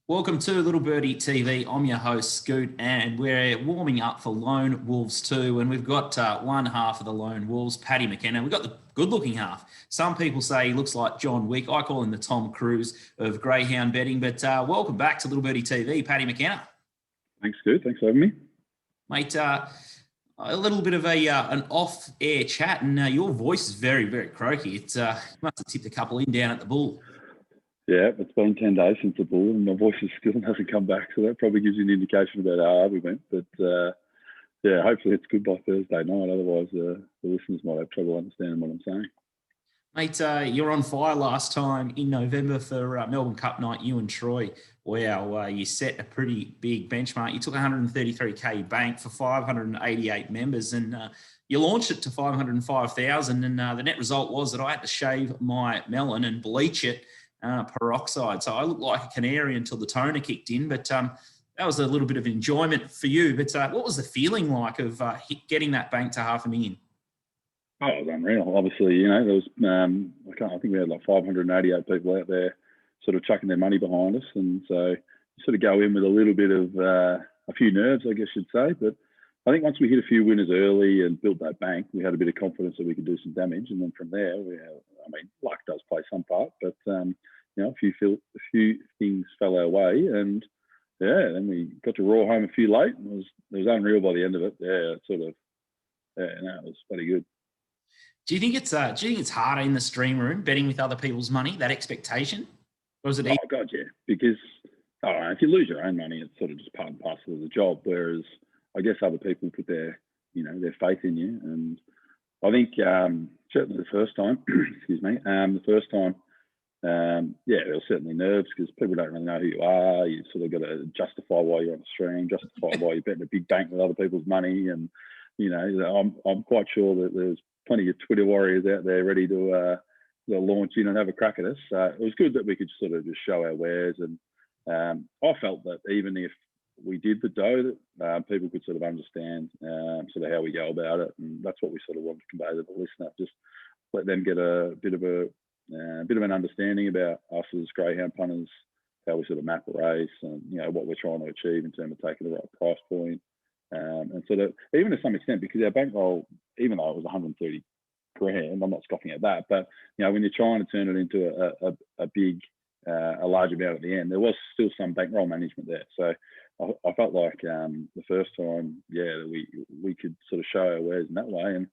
Welcome to Little Birdie TV. I'm your host, Scoot, and we're warming up for Lone Wolves 2. And we've got one half of the Lone Wolves, Paddy McKenna. We've got the good-looking half. Some people say he looks like John Wick. I call him the Tom Cruise of greyhound betting. But welcome back to Little Birdie TV, Paddy McKenna. Thanks, Scoot. Thanks for having me. Mate, a little bit of an off-air chat, and your voice is very, very croaky. It must have tipped a couple in down at the Bull. Yeah, it's been 10 days since the Bull, and my voice still hasn't come back, so that probably gives you an indication about how hard we went. But yeah, hopefully it's good by Thursday night. Otherwise, the listeners might have trouble understanding what I'm saying. Mate, you're on fire last time in November for Melbourne Cup Night, you and Troy. Wow, you set a pretty big benchmark. You took 133K bank for 588 members, and you launched it to 505,000. And the net result was that I had to shave my melon and bleach it peroxide. So I looked like a canary until the toner kicked in. But that was a little bit of enjoyment for you. But what was the feeling like of getting that bank to $500,000? Oh, it was unreal. Obviously, you know, there was, I think we had like 588 people out there sort of chucking their money behind us. And so you sort of go in with a little bit of a few nerves, I guess you'd say. But I think once we hit a few winners early and built that bank, we had a bit of confidence that we could do some damage. And then from there, luck does play some part, but, you know, a few things fell our way. And yeah, then we got to roar home a few late. It was unreal by the end of it. Yeah, it was pretty good. Do you think it's harder in the stream room betting with other people's money, that expectation? Or is it Oh, God, yeah. Because, I don't know, if you lose your own money, it's sort of just part and parcel of the job. Whereas I guess other people put their faith in you. And I think certainly the first time, there was certainly nerves because people don't really know who you are. You sort of got to justify why you're on the stream, justify why you're betting a big bank with other people's money. And, you know, I'm quite sure that there's plenty of Twitter warriors out there ready to launch in and have a crack at us. It was good that we could sort of just show our wares. And I felt that even if we did the dough, that people could sort of understand sort of how we go about it. And that's what we sort of want to convey to the listener. Just let them get a bit of an understanding about us as greyhound punters, how we sort of map a race and, you know, what we're trying to achieve in terms of taking the right price point. And sort of, even to some extent, because our bankroll, even though it was 130 grand, I'm not scoffing at that, but, you know, when you're trying to turn it into a large amount at the end, there was still some bankroll management there. So I felt like the first time, we could sort of show our wares in that way, and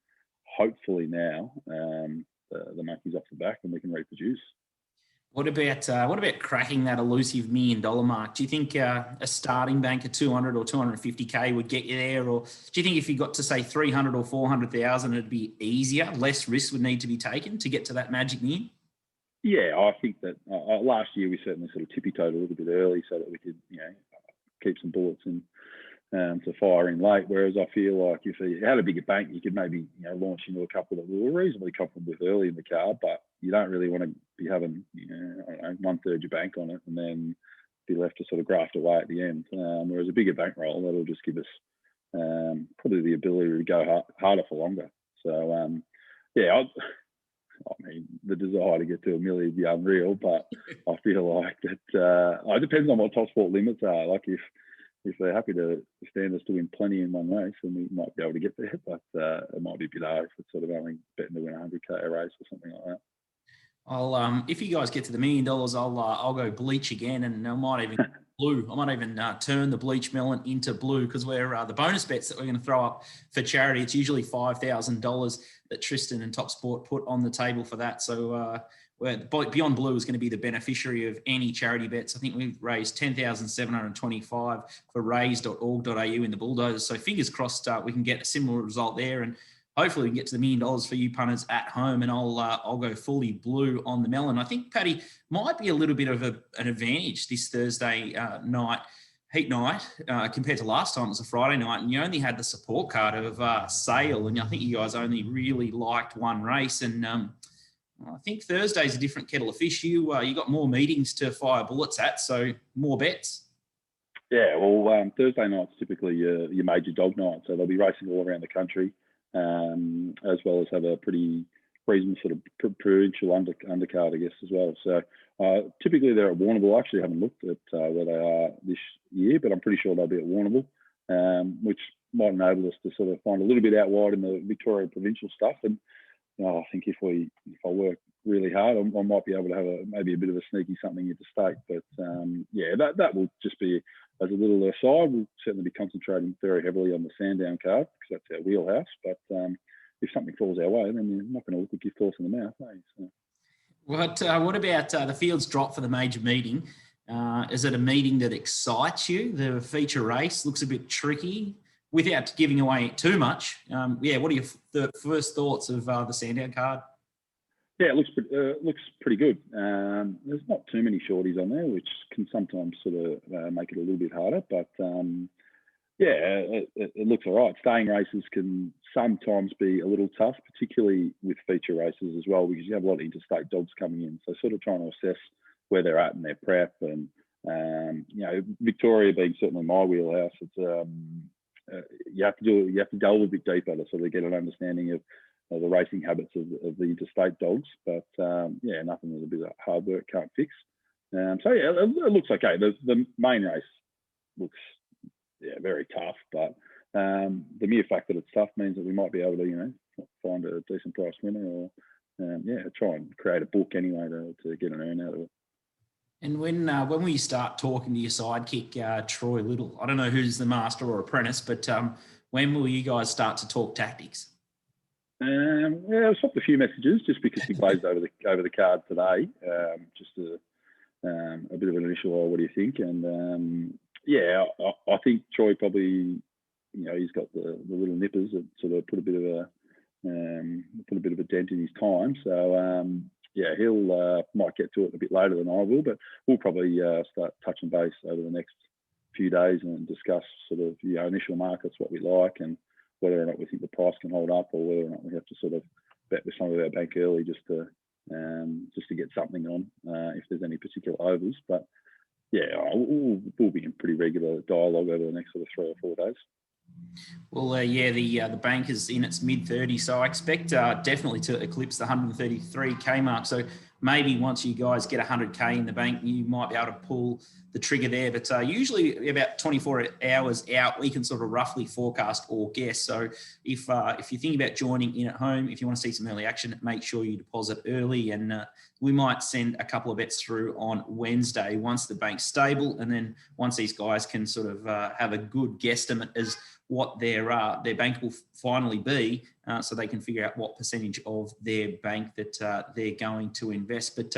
hopefully now the monkey's off the back and we can reproduce. What about cracking that elusive $1 million mark? Do you think a starting bank of 200 or 250K would get you there, or do you think if you got to say 300 or 400,000, it'd be easier, less risk would need to be taken to get to that magic million? Yeah, I think that last year we certainly sort of tippy-toed a little bit early so that we could, you know, keep some bullets and to fire in late. Whereas I feel like if you had a bigger bank, you could maybe, you know, launch into a couple that we were reasonably comfortable with early in the card, but you don't really want to be having, you know, I don't know, 1/3 your bank on it and then be left to sort of graft away at the end. Whereas a bigger bankroll, that'll just give us probably the ability to go harder for longer. So, the desire to get to $1 million would be unreal, but I feel like that it depends on what top sport limits are. Like if they're happy to stand us to win plenty in one race, then we might be able to get there, but it might be a bit hard if it's sort of only betting to win 100K a race or something like that. I'll if you guys get to the $1 million, I'll go bleach again, and I might even blue. I might even turn the bleach melon into blue, because we're the bonus bets that we're going to throw up for charity. It's usually $5,000 that Tristan and Top Sport put on the table for that. So Beyond Blue is going to be the beneficiary of any charity bets. I think we've raised $10,725 for raise.org.au in the Bulldozers. So fingers crossed we can get a similar result there, and hopefully we can get to the $1 million for you punters at home, and I'll go fully blue on the melon. I think, Paddy, might be a little bit of an advantage this Thursday night, heat night, compared to last time. It was a Friday night, and you only had the support card of Sale, and I think you guys only really liked one race. And I think Thursday's a different kettle of fish. You got more meetings to fire bullets at, so more bets. Yeah, well, Thursday night's typically your major dog night, so they'll be racing all around the country. As well as have a pretty reasonable sort of provincial undercard, I guess, as well. So Typically they're at Warrnambool. I actually haven't looked at where they are this year, but I'm pretty sure they'll be at Warrnambool, which might enable us to sort of find a little bit out wide in the Victoria provincial stuff. And I think if I work really hard, I might be able to have maybe a bit of a sneaky something interstate. But that will just be as a little aside. We'll certainly be concentrating very heavily on the Sandown card because that's our wheelhouse. But if something falls our way, then you're not going to look a gift horse in the mouth, eh? So. What about the fields drop for the major meeting? Is it a meeting that excites you? The feature race looks a bit tricky. Without giving away too much, what are your first thoughts of the Sandown card? Yeah, it looks pretty good. There's not too many shorties on there, which can sometimes sort of make it a little bit harder. But it looks all right. Staying races can sometimes be a little tough, particularly with feature races as well, because you have a lot of interstate dogs coming in. So sort of trying to assess where they're at in their prep, and Victoria being certainly my wheelhouse, it's you have to delve a bit deeper to sort of get an understanding of the racing habits of the interstate dogs. But nothing that a bit of hard work can't fix. It looks okay. The main race looks very tough, but the mere fact that it's tough means that we might be able to find a decent price winner, or try and create a book anyway to get an earn out of it. And when will you start talking to your sidekick, Troy Little? I don't know who's the master or apprentice, but when will you guys start to talk tactics? I've swapped a few messages just because he glazed over the card today. Just a bit of an initial, what do you think? And I think Troy probably, he's got the little nippers that sort of put a bit of a dent in his time. So he'll might get to it a bit later than I will, but we'll probably start touching base over the next few days and discuss sort of initial markets, what we like, and whether or not we think the price can hold up, or whether or not we have to sort of bet with some of our bank early just to get something on if there's any particular overs. But we'll be in pretty regular dialogue over the next sort of 3 or 4 days. Well, the bank is in its mid-30s, so I expect definitely to eclipse the 133k mark. So maybe once you guys get 100k in the bank, you might be able to pull the trigger there. But usually about 24 hours out, we can sort of roughly forecast or guess. So if you think about joining in at home, if you want to see some early action, make sure you deposit early, and we might send a couple of bets through on Wednesday once the bank's stable, and then once these guys can sort of have a good guesstimate as what their bank will finally be, so they can figure out what percentage of their bank that they're going to invest. But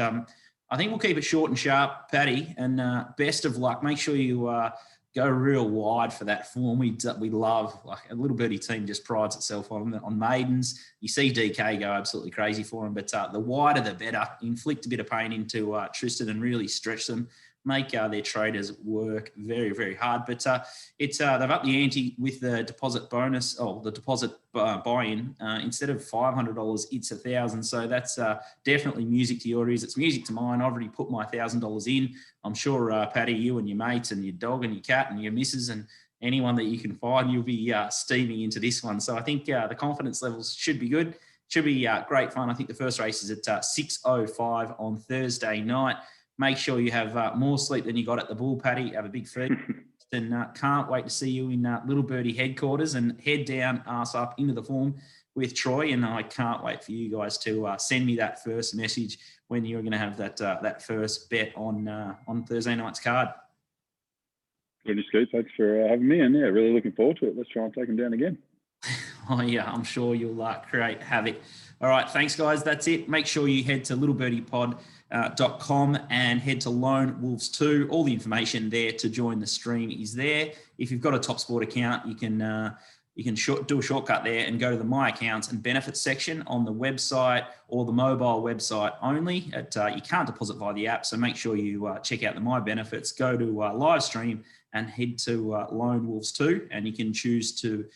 I think we'll keep it short and sharp, Paddy, and best of luck. Make sure you go real wide for that form. We love, like, a Little Birdie team just prides itself on maidens. You see DK go absolutely crazy for them, but the wider the better. Inflict a bit of pain into Tristan and really stretch them. Make their traders work very, very hard. But they've upped the ante with the deposit bonus, the deposit buy-in. Instead of $500, it's $1,000. So that's definitely music to your ears. It's music to mine. I've already put my $1,000 in. I'm sure, Paddy, you and your mates and your dog and your cat and your missus and anyone that you can find, you'll be steaming into this one. So I think the confidence levels should be good. Should be great fun. I think the first race is at 6:05 on Thursday night. Make sure you have more sleep than you got at the Bull, Paddy. Have a big feed. And can't wait to see you in Little Birdie headquarters, and head down, ass up into the form with Troy. And I can't wait for you guys to send me that first message when you're going to have that first bet on Thursday night's card. Good, Scoot. Thanks for having me. And really looking forward to it. Let's try and take them down again. Oh, yeah, I'm sure you'll create havoc. All right, thanks, guys. That's it. Make sure you head to littlebirdiepod.com and head to Lone Wolves 2. All the information there to join the stream is there. If you've got a TopSport account, you can do a shortcut there and go to the My Accounts and Benefits section on the website, or the mobile website only. You can't deposit via the app, so make sure you check out the My Benefits, go to live stream and head to Lone Wolves 2, and you can choose to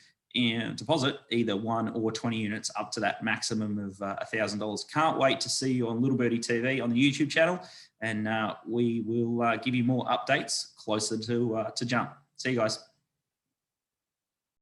deposit either 1 or 20 units up to that maximum of $1,000. Can't wait to see you on Little Birdie TV on the YouTube channel, and we will give you more updates closer to jump. See you guys.